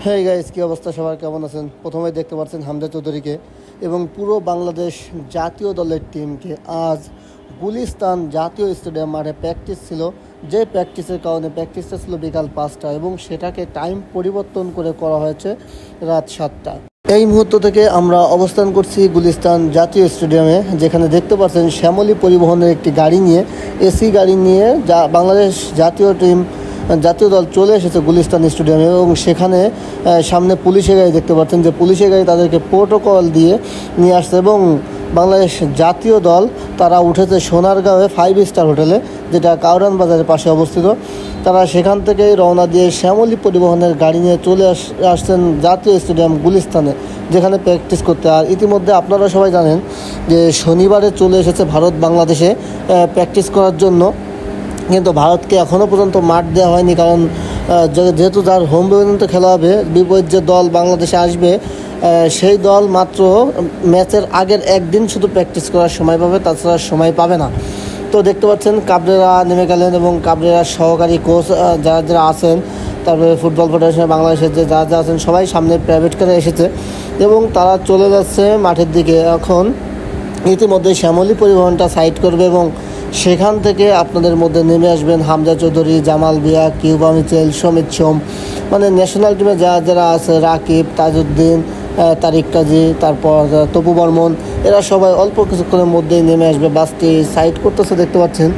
Hey guys, কী অবস্থা? সবার কেমন আছেন? প্রথমেই দেখতে পাচ্ছেন হামজা চৌধুরীকে এবং পুরো বাংলাদেশ জাতীয় দলের টিমকে আজ গুলিস্তান জাতীয় স্টেডিয়াম মাঠে প্র্যাকটিস ছিল। যে প্র্যাকটিসের কারণে প্র্যাকটিসটা ছিল বিকাল 5টা এবং সেটাকে টাইম পরিবর্তন করে করা হয়েছে রাত 7টা। এই মুহূর্ত থেকে আমরা অবস্থান করছি গুলিস্তান জাতীয় স্টেডিয়ামে, যেখানে দেখতে পাচ্ছেন শ্যামলী পরিবহনের একটি গাড়ি নিয়ে, এসি গাড়ি নিয়ে বাংলাদেশ জাতীয় দল চলে এসেছে গুলিস্তান স্টেডিয়ামে এবং সেখানে সামনে পুলিশের গাড়ি দেখতে পাচ্ছেন, যে পুলিশের গাড়ি তাদেরকে প্রোটোকল দিয়ে নিয়ে আসছে এবং বাংলাদেশ জাতীয় দল তারা উঠেছে সোনারগাঁওয়ে 5 স্টার হোটেলে, যেটা কাউরান বাজারের পাশে অবস্থিত। তারা সেখান থেকেই রওনা দিয়ে শ্যামলী পরিবহনের গাড়ি নিয়ে চলে আসছেন জাতীয় স্টেডিয়াম গুলিস্তানে, যেখানে প্র্যাকটিস করতে। আর ইতিমধ্যে আপনারা সবাই জানেন যে শনিবারে চলে এসেছে ভারত বাংলাদেশে প্র্যাকটিস করার জন্য, কিন্তু ভারতকে এখনও পর্যন্ত মাঠ দেওয়া হয়নি, কারণ যেহেতু যার হোম বিপরীতে খেলা হবে, বিপরীত যে দল বাংলাদেশে আসবে সেই দল মাত্র ম্যাচের আগের একদিন শুধু প্র্যাকটিস করার সময় পাবে, তাছাড়া সময় পাবে না। তো দেখতে পাচ্ছেন কাবরেরা নেমে গেলেন এবং কাবরেরার সহকারী কোচ যারা আছেন, তারপরে ফুটবল ফেডারেশন বাংলাদেশের যে যারা আছেন সবাই সামনে প্রাইভেট কারে এসেছে এবং তারা চলে যাচ্ছে মাঠের দিকে। এখন ইতিমধ্যে শ্যামলী পরিবহনটা সাইড করবে এবং সেখান থেকে আপনাদের মধ্যে নেমে আসবেন হামজা চৌধুরী, জামাল ভিয়া, কিউবা মিচেল, সমিত সোম, মানে ন্যাশনাল টিমে যারা আছে, রাকিব, তাজউদ্দিন, তারিক কাজী, তারপর তপু বর্মন, এরা সবাই অল্প কিছুক্ষণের মধ্যেই নেমে আসবে। বাসটি সাইড করতেছে দেখতে পাচ্ছেন।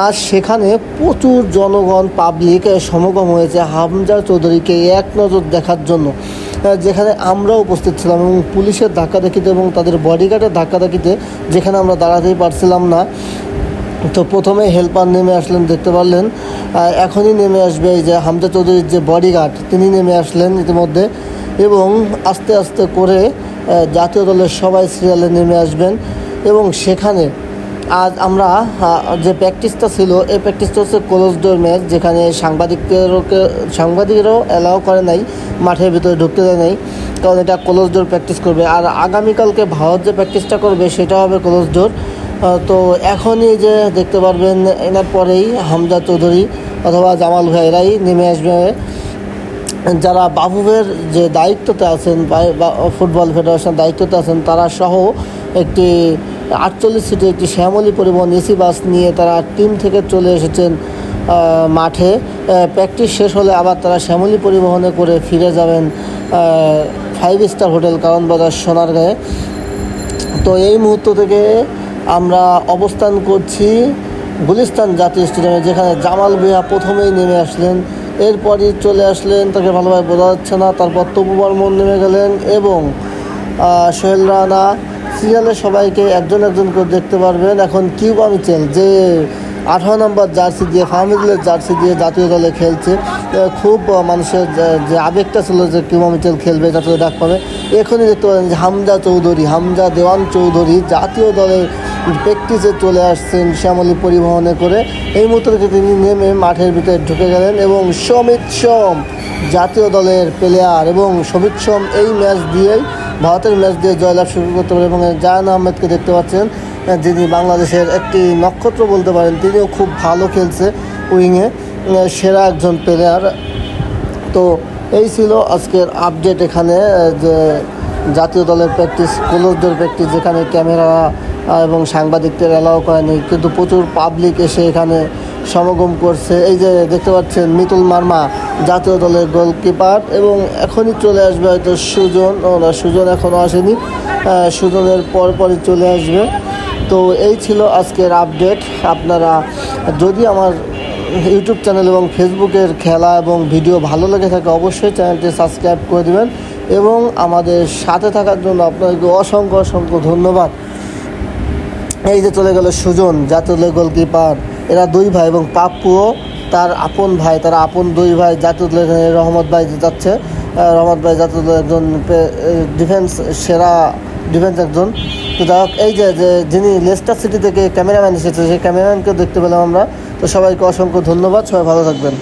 আর সেখানে প্রচুর জনগণ পাবলিক সমাগম হয়েছে হামজা চৌধুরীকে এক নজর দেখার জন্য, যেখানে আমরাও উপস্থিত ছিলাম এবং পুলিশের ধাক্কাধাক্কিতে এবং তাদের বডিগার্ডের ধাক্কাধাক্কিতে যেখানে আমরা দাঁড়াতেই পারছিলাম না। তো প্রথমে হেল্পার নেমে আসলেন দেখতে পারলেন, এখনই নেমে আসবে এই যে হামজা চৌধুরীর যে বডিগার্ড, তিনি নেমে আসলেন ইতিমধ্যে এবং আস্তে আস্তে করে জাতীয় দলের সবাই সিরিয়ালে নেমে আসবেন। এবং সেখানে আজ আমরা যে প্র্যাকটিসটা ছিল, এই প্র্যাকটিসটা হচ্ছে ক্লোজ ডোর ম্যাচ, যেখানে সাংবাদিকরাও অ্যালাউ করে নাই, মাঠের ভিতরে ঢুকতে দেয় নাই, কারণ এটা ক্লোজ ডোর প্র্যাকটিস করবে। আর আগামীকালকে ভারত যে প্র্যাকটিসটা করবে সেটা হবে ক্লোজ ডোর। তো এখনই যে দেখতে পারবেন এনার পরেই হামজা চৌধুরী অথবা জামাল ভাই এরাই নেমে আসবে, যারা বাফুফের যে দায়িত্বতে আছেন, ফুটবল ফেডারেশন দায়িত্বতে আছেন, তারা সহ একটি 48 সিটের একটি শ্যামলী পরিবহন এসি বাস নিয়ে তারা টিম থেকে চলে এসেছেন মাঠে। প্র্যাকটিস শেষ হলে আবার তারা শ্যামলী পরিবহনে করে ফিরে যাবেন 5 স্টার হোটেল কারণ বাজার সোনারগাঁয়ে। তো এই মুহূর্ত থেকে আমরা অবস্থান করছি গুলিস্তান জাতীয় স্টেডিয়ামে, যেখানে জামাল ভিয়া প্রথমেই নেমে আসলেন, এরপরই চলে আসলেন, তাকে ভালোভাবে বোঝা যাচ্ছে না, তারপর তপু বর্মন নেমে গেলেন এবং সোহেল রানা, সিরিয়ালে সবাইকে একজন একজন করে দেখতে পারবেন। এখন কিউবা মিচেল, যে 18 নম্বর জার্সি দিয়ে, ফাহমিদুলের জার্সি দিয়ে জাতীয় দলে খেলছে, খুব মানুষের যে আবেগটা ছিল যে কিউবা মিচেল খেলবে, জাতীয় ডাক পাবে, এখনই দেখতে পাবেন যে হামজা দেওয়ান চৌধুরী জাতীয় দলের প্র্যাকটিসে চলে আসছেন শ্যামলী পরিবহনে করে। এই মুহূর্তে থেকে তিনি নেমে মাঠের ভিতরে ঢুকে গেলেন এবং সমিত সোম জাতীয় দলের প্লেয়ার, এবং সমিত সোম এই ম্যাচ দিয়েই ভারতের ম্যাচ দিয়ে জয়লাভ শুরু করতে পারে। এবং জায়ান আহমেদকে দেখতে পাচ্ছেন, যিনি বাংলাদেশের একটি নক্ষত্র বলতে পারেন, তিনিও খুব ভালো খেলছে, উইংয়ে সেরা একজন প্লেয়ার। তো এই ছিল আজকের আপডেট, এখানে যে জাতীয় দলের প্র্যাকটিস, ক্লোজ ডোর প্র্যাকটিস, যেখানে ক্যামেরা এবং সাংবাদিকদের অ্যালাউ করেনি, কিন্তু প্রচুর পাবলিক এসে এখানে সমাগম করছে। এই যে দেখতে পাচ্ছেন মিতুল মার্মা জাতীয় দলের গোলকিপার, এবং এখনই চলে আসবে হয়তো সুজন এখনও আসেনি, সুজনের পরপরই চলে আসবে। তো এই ছিল আজকের আপডেট। আপনারা যদি আমার ইউটিউব চ্যানেল এবং ফেসবুকের খেলা এবং ভিডিও ভালো লেগে থাকে, অবশ্যই চ্যানেলটি সাবস্ক্রাইব করে দেবেন এবং আমাদের সাথে থাকার জন্য আপনাদেরকে অসংখ্য ধন্যবাদ। এই যে চলে গেল সুজন জাতীয় দলের গোলকিপার, এরা 2 ভাই, এবং পাপ্পুও তার আপন ভাই, তারা আপন 2 ভাই জাতীয় দলের। রহমত ভাই যাচ্ছে, রহমত ভাই জাতীয় দলের একজন সেরা ডিফেন্স একজন। তো যাই হোক, এই যে যিনি লেস্টার সিটি থেকে ক্যামেরাম্যান এসেছে, সেই ক্যামেরাম্যানকেও দেখতে পেলাম আমরা। তো সবাইকে অসংখ্য ধন্যবাদ, সবাই ভালো থাকবেন।